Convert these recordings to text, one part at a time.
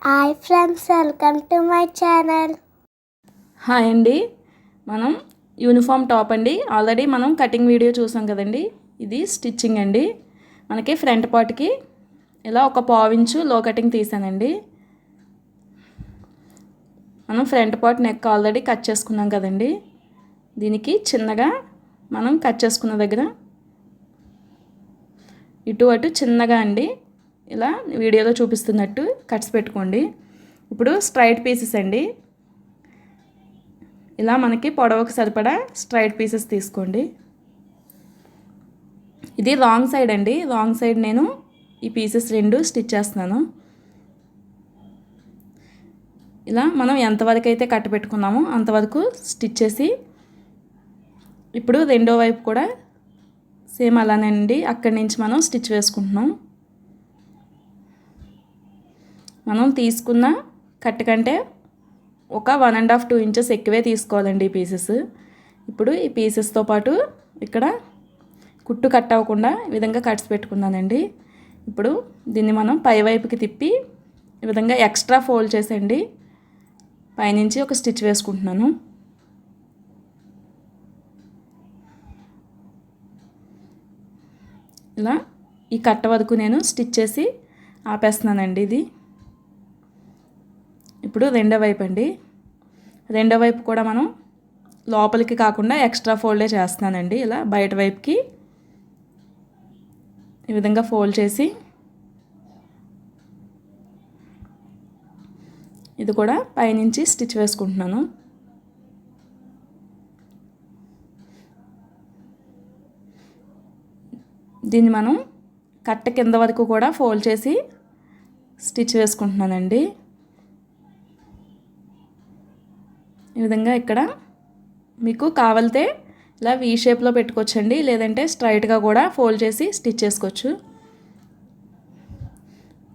Hi friends, welcome to my channel. Hi అండి. మనం uniform top అండి. ఆల్రెడీ మనం కటింగ్ వీడియో చూసాం కదండి. ఇది స్టిచ్చింగ్ అండి. మనకి ఫ్రంట్ పార్ట్కి ఇలా ఒక పావించు లో కటింగ్ తీసానండి. మనం front part neck already cut చేసుకున్నాం కదండి. దీనికి చిన్నగా మనం కట్ చేసుకున్న దగ్గర ఇటు అటు చిన్నగా అండి ఇలా వీడియోలో చూపిస్తున్నట్టు కట్స్ పెట్టుకోండి. ఇప్పుడు స్ట్రైట్ పీసెస్ అండి. ఇలా మనకి పొడవుకు సరిపడా స్ట్రైట్ పీసెస్ తీసుకోండి. ఇది రాంగ్ సైడ్ అండి. రాంగ్ సైడ్ నేను ఈ పీసెస్ రెండు స్టిచ్ చేస్తున్నాను. ఇలా మనం ఎంతవరకు అయితే కట్ పెట్టుకున్నామో అంతవరకు స్టిచ్ చేసి ఇప్పుడు రెండో వైపు కూడా సేమ్ అలానే అండి. అక్కడి నుంచి మనం స్టిచ్ వేసుకుంటున్నాం. మనం తీసుకున్న కట్ కంటే ఒక 1.5-2 ఇంచెస్ ఎక్కువే తీసుకోవాలండి ఈ పీసెస్. ఇప్పుడు ఈ పీసెస్తో పాటు ఇక్కడ కుట్టు కట్ అవ్వకుండా ఈ విధంగా కట్స్ పెట్టుకున్నానండి. ఇప్పుడు దీన్ని మనం పై వైపుకి తిప్పి ఈ విధంగా ఎక్స్ట్రా ఫోల్డ్ చేసండి పైనుంచి ఒక స్టిచ్ వేసుకుంటున్నాను. ఇలా ఈ కట్ట వరకు నేను స్టిచ్ చేసి ఆపేస్తున్నానండి. ఇది ఇప్పుడు రెండో వైపు అండి. రెండో వైపు కూడా మనం లోపలికి కాకుండా ఎక్స్ట్రా ఫోల్డే చేస్తున్నానండి. ఇలా బయట వైపుకి ఈ విధంగా ఫోల్డ్ చేసి ఇది కూడా పైనుంచి స్టిచ్ వేసుకుంటున్నాను. దీన్ని మనం కట్ట కింద వరకు కూడా ఫోల్డ్ చేసి స్టిచ్ వేసుకుంటున్నానండి. ఈ విధంగా ఇక్కడ మీకు కావాలితే ఇలా వీ షేప్లో పెట్టుకోవచ్చండి, లేదంటే స్ట్రైట్గా కూడా ఫోల్డ్ చేసి స్టిచ్ చేసుకోవచ్చు.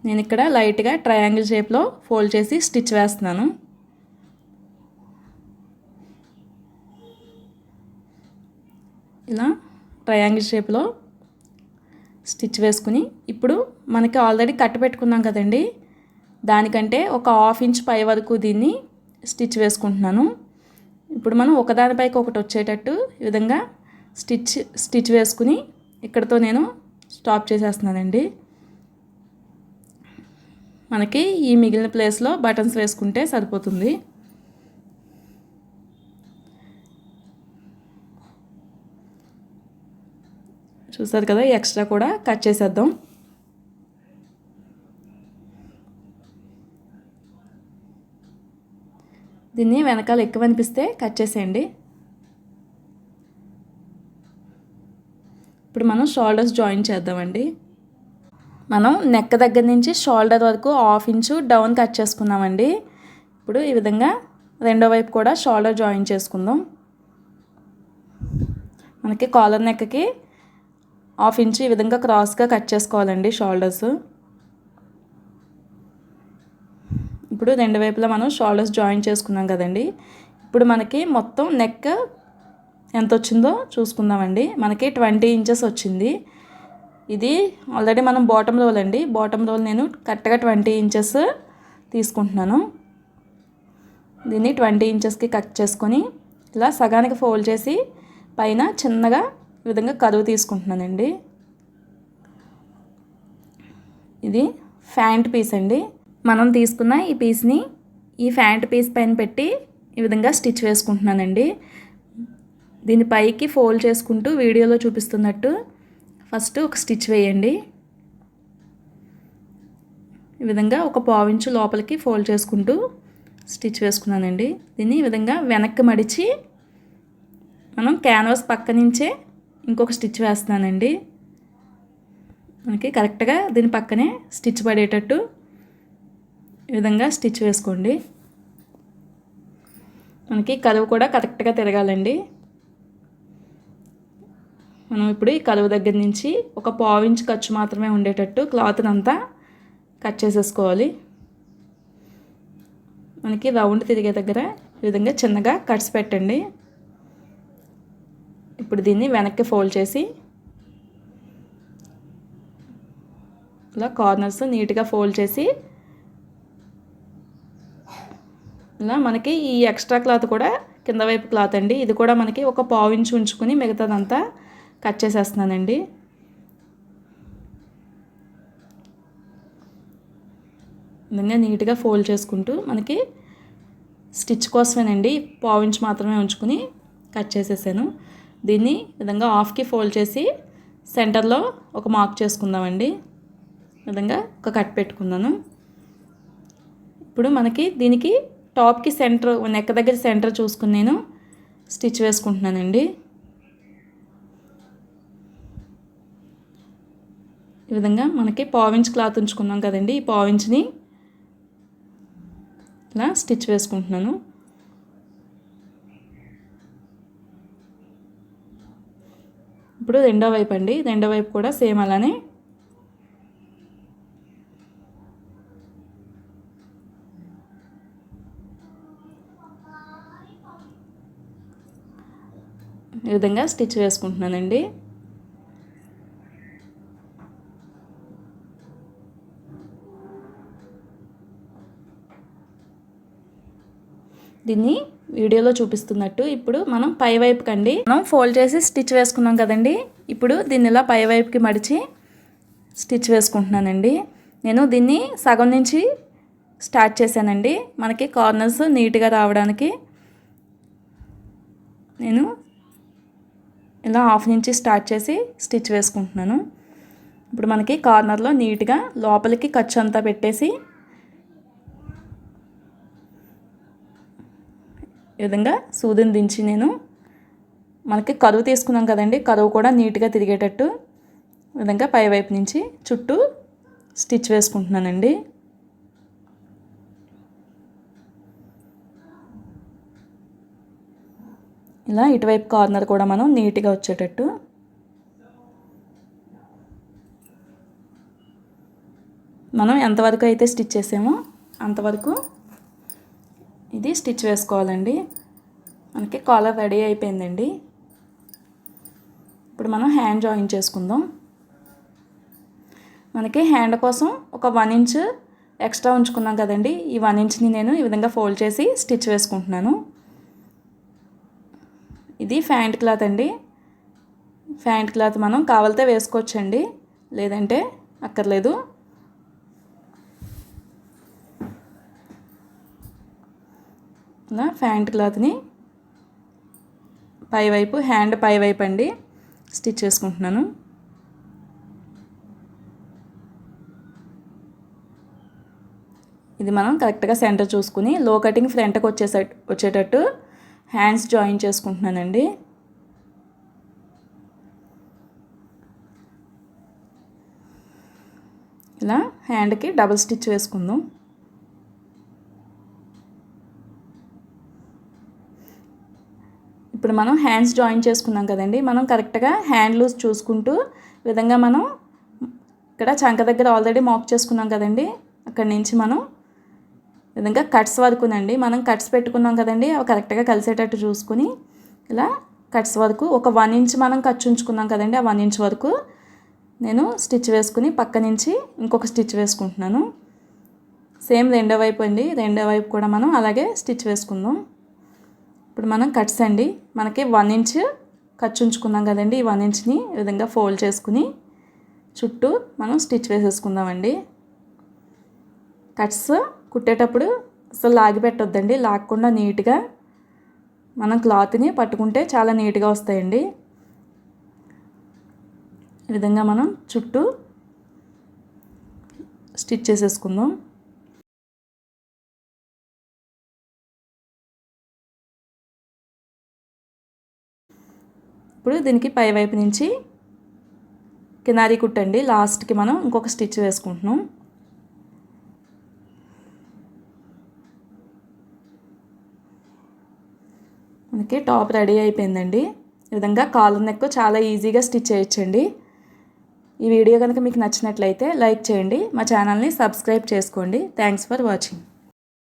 నేను ఇక్కడ లైట్గా ట్రయాంగిల్ షేప్లో ఫోల్డ్ చేసి స్టిచ్ వేస్తున్నాను. ఇలా ట్రయాంగిల్ షేప్లో స్టిచ్ వేసుకుని ఇప్పుడు మనకి ఆల్రెడీ కట్ పెట్టుకున్నాం కదండి, దానికంటే ఒక 1/2 ఇంచ్ పై వరకు దీన్ని స్టిచ్ వేసుకుంటున్నాను. ఇప్పుడు మనం ఒకదానిపైకి ఒకటి వచ్చేటట్టు ఈ విధంగా స్టిచ్ వేసుకుని ఇక్కడతో నేను స్టాప్ చేసేస్తున్నానండి. మనకి ఈ మిగిలిన ప్లేస్లో బటన్స్ వేసుకుంటే సరిపోతుంది. చూసారు కదా, ఎక్స్ట్రా కూడా కట్ చేసేద్దాం. దీన్ని వెనకాల ఎక్కువ అనిపిస్తే కట్ చేసేయండి. ఇప్పుడు మనం షోల్డర్స్ జాయిన్ చేద్దామండి. మనం నెక్ దగ్గర నుంచి షోల్డర్ వరకు 1/2 ఇంచు డౌన్ కట్ చేసుకున్నామండి. ఇప్పుడు ఈ విధంగా రెండో వైపు కూడా షోల్డర్ జాయిన్ చేసుకుందాం. మనకి కాలర్ నెక్కి 1/2 ఇంచు ఈ విధంగా క్రాస్గా కట్ చేసుకోవాలండి షోల్డర్స్. ఇప్పుడు రెండు వైపులా మనం షోల్డర్స్ జాయిన్ చేసుకున్నాం కదండి. ఇప్పుడు మనకి మొత్తం నెక్ ఎంత వచ్చిందో చూసుకుందామండి. మనకి 20 ఇంచెస్ వచ్చింది. ఇది ఆల్రెడీ మనం బాటమ్ రోల్ అండి. బాటమ్ రోల్ నేను కరెక్ట్గా 20 ఇంచెస్ తీసుకుంటున్నాను. దీన్ని 20 ఇంచెస్కి కట్ చేసుకొని ఇలా సగానికి ఫోల్డ్ చేసి పైన చిన్నగా ఈ విధంగా కరువు తీసుకుంటున్నానండి. ఇది ఫ్యాంట్ పీస్ అండి. మనం తీసుకున్న ఈ పీస్ని ఈ ఫ్యాంట్ పీస్ పైన పెట్టి ఈ విధంగా స్టిచ్ వేసుకుంటున్నానండి. దీన్ని పైకి ఫోల్డ్ చేసుకుంటూ వీడియోలో చూపిస్తున్నట్టు ఫస్ట్ ఒక స్టిచ్ వేయండి. ఈ విధంగా ఒక 1/4 ఇంచు లోపలికి ఫోల్డ్ చేసుకుంటూ స్టిచ్ వేసుకున్నానండి. దీన్ని ఈ విధంగా వెనక్కి మడిచి మనం క్యాన్వాస్ పక్క నుంచే ఇంకొక స్టిచ్ వేస్తున్నానండి. మనకి కరెక్ట్గా దీని పక్కనే స్టిచ్ పడేటట్టు ఈ విధంగా స్టిచ్ వేసుకోండి. మనకి కరువు కూడా కరెక్ట్గా తిరగాలండి. మనం ఇప్పుడు ఈ కరువు దగ్గర నుంచి ఒక 1/4 ఇంచ్ ఖర్చు మాత్రమే ఉండేటట్టు క్లాత్ని అంతా కట్ చేసేసుకోవాలి. మనకి రౌండ్ తిరిగే దగ్గర ఈ విధంగా చిన్నగా కట్స్ పెట్టండి. ఇప్పుడు దీన్ని వెనక్కి ఫోల్డ్ చేసి ఇలా కార్నర్స్ నీట్గా ఫోల్డ్ చేసి ఇలా మనకి ఈ ఎక్స్ట్రా క్లాత్ కూడా కింద వైపు క్లాత్ అండి, ఇది కూడా మనకి ఒక 1/2 ఇంచ్ ఉంచుకుని మిగతాదంతా కట్ చేసేస్తున్నానండి. విధంగా నీట్గా ఫోల్డ్ చేసుకుంటూ మనకి స్టిచ్ కోసమేనండి 1/2 ఇంచ్ మాత్రమే ఉంచుకుని కట్ చేసేసాను. దీన్ని విధంగా హాఫ్కి ఫోల్డ్ చేసి సెంటర్లో ఒక మార్క్ చేసుకుందామండి. విధంగా ఒక కట్ పెట్టుకున్నాను. ఇప్పుడు మనకి దీనికి టాప్కి సెంటర్, నెక్ దగ్గర సెంటర్ చూసుకుని నేను స్టిచ్ వేసుకుంటున్నానండి. ఈ విధంగా మనకి 1/2 ఇంచ్ క్లాత్ ఉంచుకున్నాం కదండి, ఈ 1/2 ఇంచ్ని ఇలా స్టిచ్ వేసుకుంటున్నాను. ఇప్పుడు రెండో వైపు అండి, రెండో వైపు కూడా సేమ్ అలానే ఈ విధంగా స్టిచ్ వేసుకుంటున్నానండి. దీన్ని వీడియోలో చూపిస్తున్నట్టు ఇప్పుడు మనం పై వైపుకి అండి మనం ఫోల్డ్ చేసి స్టిచ్ వేసుకున్నాం కదండి, ఇప్పుడు దీన్ని ఇలా పై వైపుకి మడిచి స్టిచ్ వేసుకుంటున్నానండి. నేను దీన్ని సగం నుంచి స్టార్ట్ చేశానండి, మనకి కార్నర్స్ నీట్గా రావడానికి. నేను ఇలా 1/2 నుంచి స్టార్ట్ చేసి స్టిచ్ వేసుకుంటున్నాను. ఇప్పుడు మనకి కార్నర్లో నీట్గా లోపలికి ఖర్చు అంతా పెట్టేసి ఈ విధంగా సూదిని దించి నేను మనకి కరువు తీసుకున్నాం కదండి, కరువు కూడా నీట్గా తిరిగేటట్టు విధంగా పై వైపు నుంచి చుట్టూ స్టిచ్ వేసుకుంటున్నానండి. ఇలా ఇటువైపు కార్నర్ కూడా మనం నీట్గా వచ్చేటట్టు మనం ఎంతవరకు అయితే స్టిచ్ చేసామో అంతవరకు ఇది స్టిచ్ వేసుకోవాలండి. మనకి కాలర్ రెడీ అయిపోయిందండి. ఇప్పుడు మనం హ్యాండ్ జాయిన్ చేసుకుందాం. మనకి హ్యాండ్ కోసం ఒక 1 ఇంచ్ ఎక్స్ట్రా ఉంచుకున్నాం కదండి, ఈ 1 ఇంచ్ని నేను ఈ విధంగా ఫోల్డ్ చేసి స్టిచ్ వేసుకుంటున్నాను. ఇది ఫ్యాంట్ క్లాత్ అండి, ఫ్యాంట్ క్లాత్ మనం కావాలితే వేసుకోవచ్చండి, లేదంటే అక్కర్లేదు. ఇలా ఫ్యాంట్ క్లాత్ని పైవైపు, హ్యాండ్ పైవైపు అండి స్టిచ్ చేసుకుంటున్నాను. ఇది మనం కరెక్ట్గా సెంటర్ చూసుకుని లో కటింగ్ ఫ్రంట్కి వచ్చేటట్టు హ్యాండ్స్ జాయిన్ చేసుకుంటున్నానండి. ఇలా హ్యాండ్కి డబుల్ స్టిచ్ వేసుకుందాం. ఇప్పుడు మనం హ్యాండ్స్ జాయిన్ చేసుకున్నాం కదండి, మనం కరెక్ట్గా హ్యాండ్ లూజ్ చూసుకుంటూ విధంగా మనం ఇక్కడ చంక దగ్గర ఆల్రెడీ మార్క్ చేసుకున్నాం కదండి, అక్కడి నుంచి మనం విధంగా కట్స్ వరకునండి మనం కట్స్ పెట్టుకున్నాం కదండి, అవి కరెక్ట్గా కలిసేటట్టు చూసుకుని ఇలా కట్స్ వరకు ఒక 1 ఇంచ్ మనం ఖర్చు ఉంచుకున్నాం కదండి, ఆ 1 ఇంచ్ వరకు నేను స్టిచ్ వేసుకుని పక్క నుంచి ఇంకొక స్టిచ్ వేసుకుంటున్నాను. సేమ్ రెండో వైపు అండి, రెండో వైపు కూడా మనం అలాగే స్టిచ్ వేసుకుందాం. ఇప్పుడు మనం కట్స్ అండి, మనకి 1 ఇంచ్ ఖర్చు ఉంచుకున్నాం కదండి, ఈ 1 ఇంచ్ని ఈ విధంగా ఫోల్డ్ చేసుకుని చుట్టూ మనం స్టిచ్ వేసేసుకుందామండి. కట్స్ కుట్టేటప్పుడు అసలు లాగి పెట్టొద్దండి, లాగకుండా నీట్గా మనం క్లాత్ని పట్టుకుంటే చాలా నీట్గా వస్తాయండి. ఈ విధంగా మనం చుట్టూ స్టిచ్ చేసేసుకుందాం. ఇప్పుడు దీనికి పై వైపు నుంచి కినారీ కుట్టండి, లాస్ట్కి మనం ఇంకొక స్టిచ్ వేసుకుంటున్నాం. మనకి టాప్ రెడీ అయిపోయిందండి. ఈ విధంగా కాలర్ నెక్ చాలా ఈజీగా స్టిచ్ చేయొచ్చండి. ఈ వీడియో కనుక మీకు నచ్చినట్లయితే లైక్ చేయండి, మా ఛానల్ని సబ్స్క్రైబ్ చేసుకోండి. Thanks for watching.